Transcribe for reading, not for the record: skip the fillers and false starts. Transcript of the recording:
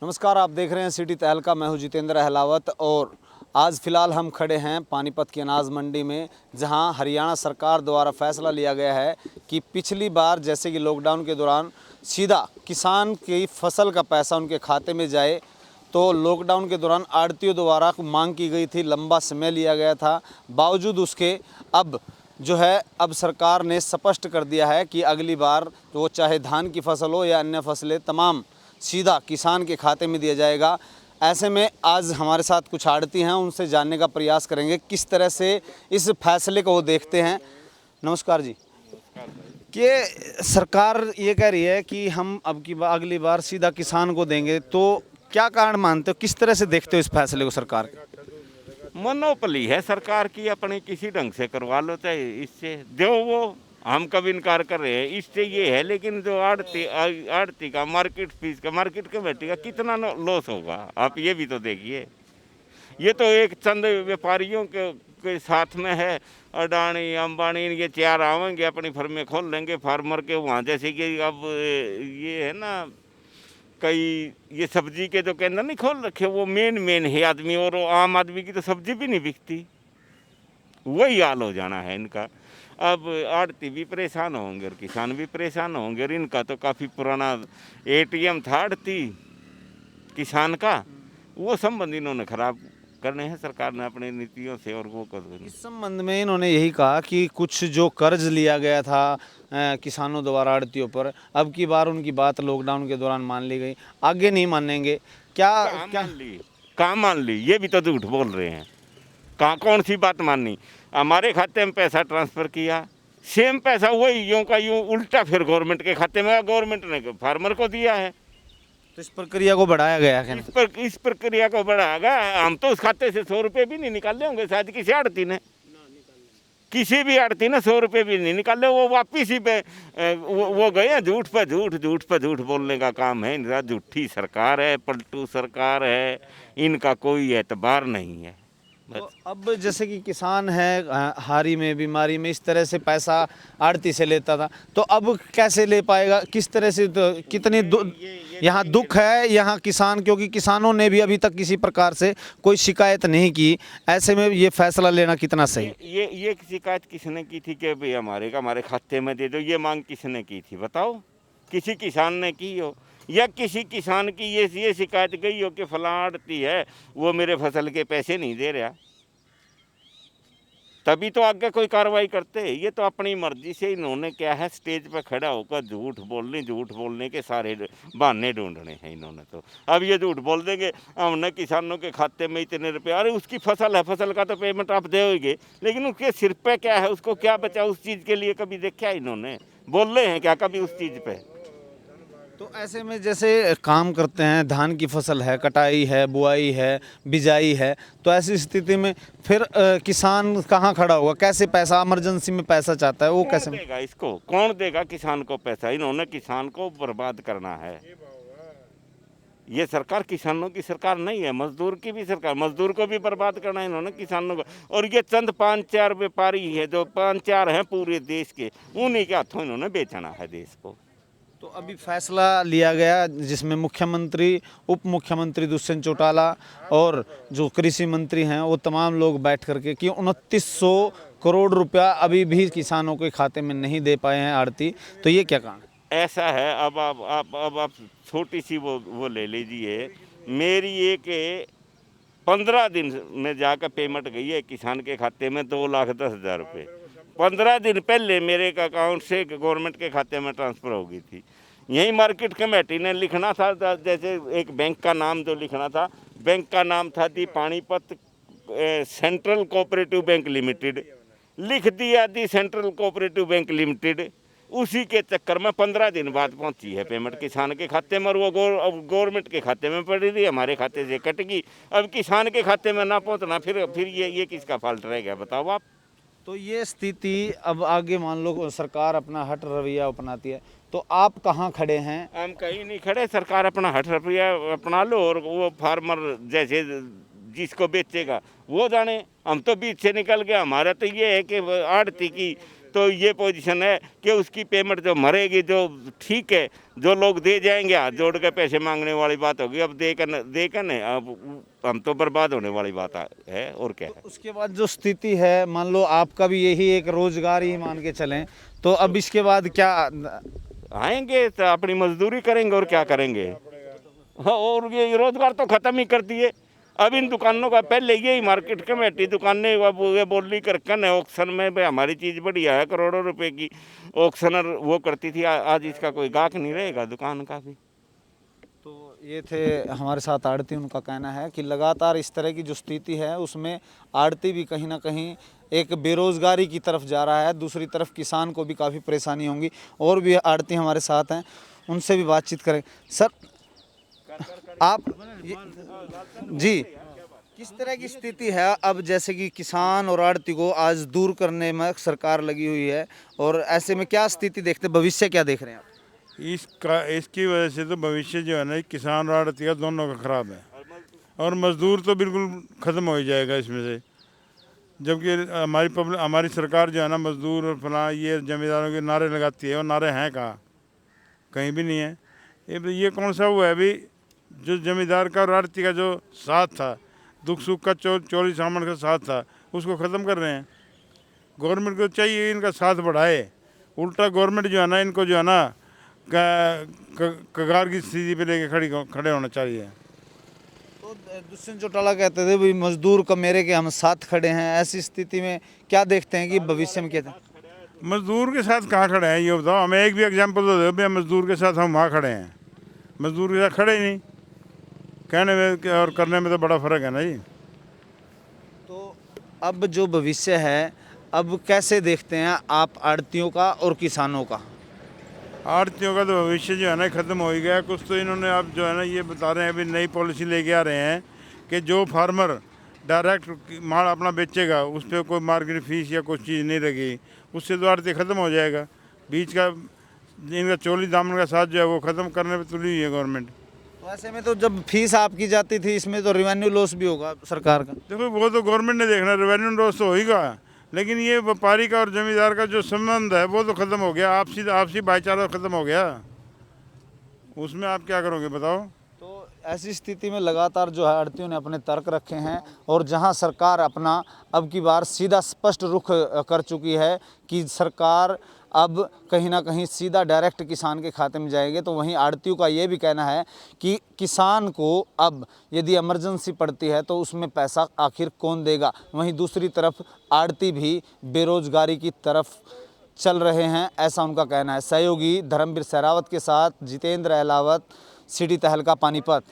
नमस्कार, आप देख रहे हैं सिटी तहलका। मैं हूं जितेंद्र अहलावत और आज फ़िलहाल हम खड़े हैं पानीपत की अनाज मंडी में, जहां हरियाणा सरकार द्वारा फैसला लिया गया है कि पिछली बार जैसे कि लॉकडाउन के दौरान सीधा किसान की फसल का पैसा उनके खाते में जाए, तो लॉकडाउन के दौरान आढ़तियों द्वारा मांग की गई थी, लंबा समय लिया गया था। बावजूद उसके अब सरकार ने स्पष्ट कर दिया है कि अगली बार तो वो चाहे धान की फसल हो या अन्य फसलें, तमाम सीधा किसान के खाते में दिया जाएगा। ऐसे में आज हमारे साथ कुछ आड़ती हैं, उनसे जानने का प्रयास करेंगे किस तरह से इस फैसले को वो देखते हैं। नमस्कार जी। कि सरकार ये कह रही है कि हम अगली बार सीधा किसान को देंगे, तो क्या कारण मानते हो, किस तरह से देखते हो इस फैसले को सरकार के? मोनोपली है सरकार की, अपने किसी ढंग से करवा लो, चाहे इससे जो वो हम कब इनकार कर रहे हैं इससे ये है। लेकिन जो आड़ती का मार्केट फीस का मार्केट कमेटी का कितना लॉस होगा, आप ये भी तो देखिए। ये तो एक चंद व्यापारियों के साथ में है। अडानी अंबानी ये चार आवेंगे, अपनी फर्में खोल लेंगे फार्मर के वहाँ। जैसे कि अब ये है ना, कई ये सब्जी के जो केंद्र नहीं खोल रखे, वो मेन है आदमी, और आम आदमी की तो सब्जी भी नहीं बिकती। वही हाल हो जाना है इनका। अब आड़ती भी परेशान होंगे और किसान भी परेशान होंगे। और इनका तो काफ़ी पुराना एटीएम था आड़ती किसान का, वो संबंध इन्होंने खराब करने हैं सरकार ने अपनी नीतियों से। और वो कर इस संबंध में इन्होंने यही कहा कि कुछ जो कर्ज लिया गया था किसानों द्वारा आड़तियों पर, अब की बार उनकी बात लॉकडाउन के दौरान मान ली गई, आगे नहीं मानेंगे। क्या कहाँ मान ली? ये भी तो झूठ बोल रहे हैं। कहाँ कौन सी बात माननी? हमारे खाते में पैसा ट्रांसफ़र किया, सेम पैसा वही यूँ का यूँ उल्टा फिर गवर्नमेंट के खाते में, गवर्नमेंट ने फार्मर को दिया है। तो इस प्रक्रिया को बढ़ाया गया है? इस प्रक्रिया को बढ़ाएगा। हम तो उस खाते से 100 रुपये भी नहीं निकाले होंगे शायद, किसी आड़ती ने, किसी भी आड़ती ने 100 रुपये भी नहीं निकाले। वो वापिस ही पे वो गए झूठ पे झूठ बोलने का काम है इनका। झूठी सरकार है, पलटू सरकार है, इनका कोई एतबार नहीं है। तो अब जैसे कि किसान है हारी में, बीमारी में, इस तरह से पैसा आड़ती से लेता था, तो अब कैसे ले पाएगा, किस तरह से? तो कितनी यहाँ दुख है यहाँ किसान, क्योंकि किसानों ने भी अभी तक किसी प्रकार से कोई शिकायत नहीं की। ऐसे में ये फैसला लेना कितना सही? ये शिकायत किसने की थी कि भाई हमारे खाते में दे दो? ये मांग किसने की थी बताओ? किसी किसान ने की हो, या किसी किसान की ये शिकायत गई हो कि फलां आड़ती है वो मेरे फसल के पैसे नहीं दे रहा, तभी तो आगे कोई कार्रवाई करते। ये तो अपनी मर्जी से इन्होंने क्या है, स्टेज पर खड़ा होकर झूठ बोलने के सारे बहाने ढूंढने हैं इन्होंने। तो अब ये झूठ बोल देंगे हमने किसानों के खाते में इतने रुपये। अरे उसकी फसल है, फसल का तो पेमेंट आप दोगे, लेकिन उसके सिर पे क्या है, उसको क्या बचा, उस चीज़ के लिए कभी देखा इन्होंने? बोल रहे हैं क्या कभी उस चीज़ पे? तो ऐसे में जैसे काम करते हैं, धान की फसल है, कटाई है, बुआई है, बिजाई है, तो ऐसी स्थिति में फिर किसान कहाँ खड़ा होगा? कैसे पैसा, इमरजेंसी में पैसा चाहता है वो कैसे देगा? इसको कौन देगा किसान को पैसा? इन्होंने किसान को बर्बाद करना है। ये सरकार किसानों की सरकार नहीं है, मजदूर की भी सरकार। मजदूर को भी बर्बाद करना है इन्होंने, किसानों को। और ये चंद 5-4 व्यापारी है जो 5-4 हैं पूरे देश के, उन्हीं के हाथों इन्होंने बेचना है देश को। तो अभी फैसला लिया गया जिसमें मुख्यमंत्री, उप मुख्यमंत्री दुष्यंत चौटाला और जो कृषि मंत्री हैं वो तमाम लोग बैठ करके कि 2900 करोड़ रुपया अभी भी किसानों के खाते में नहीं दे पाए हैं आड़ती, तो ये क्या कारण? ऐसा है, अब आप छोटी सी वो ले लीजिए। मेरी एक 15 दिन में जाकर पेमेंट गई है किसान के खाते में 2,10,000 रुपये। 15 दिन पहले मेरे अकाउंट से गवर्नमेंट के खाते में ट्रांसफ़र हो गई थी। यही मार्केट कमेटी ने लिखना था, जैसे एक बैंक का नाम जो लिखना था, बैंक का नाम था the Panipat central cooperative bank limited, लिख दिया the central cooperative bank limited. उसी के चक्कर में 15 दिन बाद पहुंची है पेमेंट किसान के खाते में, और वो गवर्नमेंट के खाते में पड़ी रही, हमारे खाते से कट गई। अब किसान के खाते में ना पहुंचना, फिर ये किसका फॉल्ट रह गया बताओ आप? तो ये स्थिति अब आगे मान लो सरकार अपना हट रवैया अपनाती है, तो आप कहाँ खड़े हैं? हम कहीं नहीं खड़े, सरकार अपना हट रवैया अपना लो, और वो फार्मर जैसे जिसको बेचेगा वो जाने। हम तो बीच से निकल गया। हमारा तो ये है कि आड़ती की तो ये पोजीशन है कि उसकी पेमेंट जो मरेगी, जो ठीक है, जो लोग दे जाएंगे हाथ जोड़ के पैसे मांगने वाली बात होगी। अब देकर न अब हम तो बर्बाद होने वाली बात है, और क्या है। उसके बाद जो स्थिति है, मान लो आपका भी यही एक रोजगार ही मान के चलें, तो अब इसके बाद क्या? आएंगे तो अपनी मजदूरी करेंगे और क्या करेंगे। हाँ, और ये रोजगार तो खत्म ही कर दिए। अब इन दुकानों का पहले यही मार्केट कमेटी दुकानें अब ये बोली करकन है ऑक्शन में, भाई हमारी चीज़ बढ़िया है, करोड़ों रुपए की ऑक्शनर वो करती थी। आज इसका कोई गाहक नहीं रहेगा दुकान का भी। तो ये थे हमारे साथ आड़ती, उनका कहना है कि लगातार इस तरह की जो स्थिति है उसमें आड़ती भी कहीं ना कहीं एक बेरोज़गारी की तरफ जा रहा है, दूसरी तरफ किसान को भी काफ़ी परेशानी होंगी। और भी आड़ती हमारे साथ हैं, उनसे भी बातचीत करें। सर, आप जी, किस तरह की स्थिति है अब? जैसे कि किसान और आड़ती को आज दूर करने में सरकार लगी हुई है, और ऐसे में क्या स्थिति देखते, भविष्य क्या देख रहे हैं आप? इसकी वजह से तो भविष्य जो है ना, किसान और आड़ती का दोनों का खराब है, और मजदूर तो बिल्कुल ख़त्म हो ही जाएगा इसमें से। जबकि हमारी सरकार जो है ना, मजदूर और फलां ये जमींदारों के नारे लगाती है, और नारे हैं कहाँ? कहीं भी नहीं है। ये कौन सा हुआ है अभी जो जमींदार का और आड़ती का जो साथ था, दुख सुख का चोरी सामान का साथ था, उसको ख़त्म कर रहे हैं। गवर्नमेंट को चाहिए इनका साथ बढ़ाए, उल्टा गवर्नमेंट जो है ना, इनको जो है ना कगार की स्थिति पे लेके खड़े होना चाहिए। तो दुष्यंत चौटाला कहते थे भाई मजदूर का मेरे के हम साथ खड़े हैं, ऐसी स्थिति में क्या देखते हैं कि भविष्य में क्या? मजदूर के साथ कहाँ खड़े हैं ये बताओ हमें, एक भी एग्जांपल तो दो भैया मजदूर के साथ हम वहाँ खड़े हैं। मजदूर के साथ खड़े ही नहीं, कहने में और करने में तो बड़ा फ़र्क है ना जी। तो अब जो भविष्य है, अब कैसे देखते हैं आप आड़तियों का और किसानों का? आड़तियों का तो भविष्य जो है ना ख़त्म हो ही गया। कुछ तो इन्होंने अब जो है ना ये बता रहे हैं, अभी नई पॉलिसी लेके आ रहे हैं कि जो फार्मर डायरेक्ट माल अपना बेचेगा उस पर कोई मार्केट फीस या कुछ चीज़ नहीं लगी, उससे तो आड़ती ख़त्म हो जाएगा। बीच का इनका चोली दामन का साथ जो है वो ख़त्म करने पर तुली हुई है गवर्नमेंट। तो ऐसे में तो जब फीस आपकी जाती थी, इसमें तो रेवेन्यू लॉस भी होगा सरकार का। देखो वो तो गवर्नमेंट ने देखना, रेवेन्यू लॉस तो होगा, लेकिन ये व्यापारी का और जमींदार का जो संबंध है वो तो ख़त्म हो गया। आपसी भाईचारा ख़त्म हो गया, उसमें आप क्या करोगे बताओ। तो ऐसी स्थिति में लगातार जो है आड़तियों ने अपने तर्क रखे हैं, और जहां सरकार अपना अब की बार सीधा स्पष्ट रुख कर चुकी है कि सरकार अब कहीं ना कहीं सीधा डायरेक्ट किसान के खाते में जाएंगे, तो वहीं आड़तियों का ये भी कहना है कि किसान को अब यदि इमरजेंसी पड़ती है तो उसमें पैसा आखिर कौन देगा। वहीं दूसरी तरफ आड़ती भी बेरोजगारी की तरफ चल रहे हैं, ऐसा उनका कहना है। सहयोगी धर्मवीर सहरावत के साथ जितेंद्र अहलावत, सिटी तहलका, पानीपत।